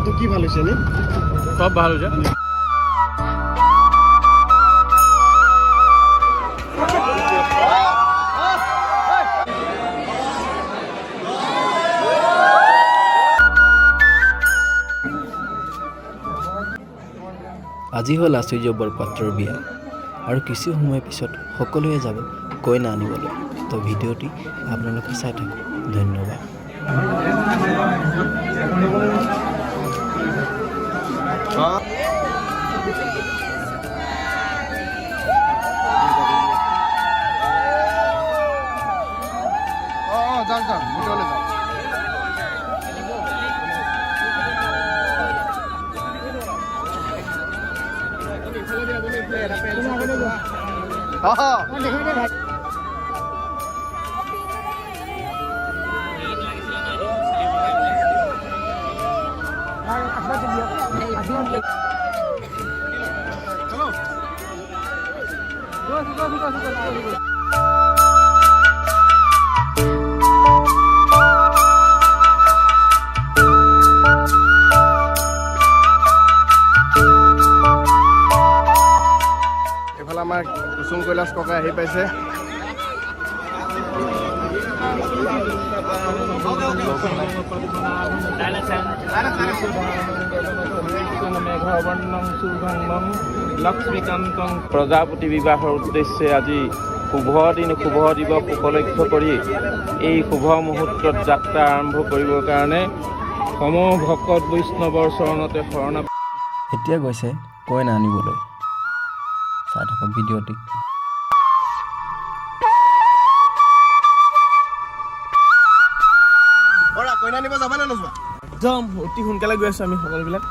তো কি ভাল হৈছে নে সব ভাল হৈছে আজি হ'ল আশ্চৰ্য বৰপাত্ৰৰ বিয়া আৰু কিছু সময় পিছত সকলোৱে যাব কইনা আনিবলৈ তো ভিডিঅ'টি আপোনালোকে চাই থাকক ধন্যবাদ এফালে আমাৰ কুসুম কৈলাশ ককা আহি পাইছে লক্ষ্মীকান্তং প্ৰজাপতি বিবাহৰ উদ্দেশ্যে আজি শুভ দিন শুভ দিৱস উপলক্ষ কৰি এই শুভ মুহূৰ্তত যাত্ৰা আৰম্ভ কৰিবৰ কাৰণে সমূহ ভকত বৈষ্ণৱৰ চৰণতে শৰণ এতিয়া গৈছে কইনা আনিবলৈ চাই থাকক ভিডিঅ'টি কইনা নিব যাবা নে নোযোৱা একদম অতি সোনকালে গৈ আছো আমি সকলোবিলাক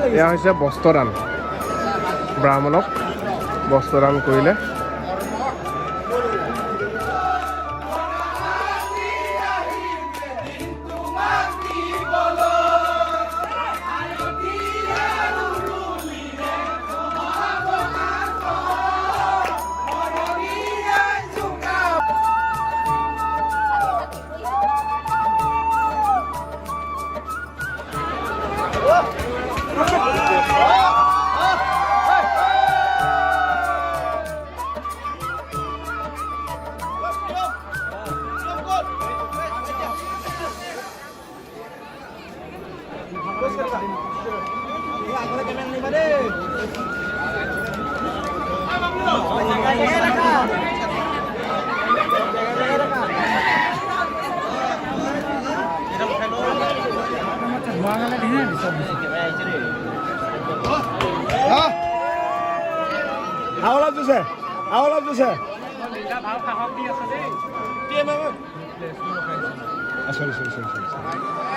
এয়া হৈছে বস্ত্ৰদান ব্ৰাহ্মণক বস্ত্ৰদান কৰিলে Ini অলপ দিছে অলপ দিছে সৰি সৰি সৰি সৰি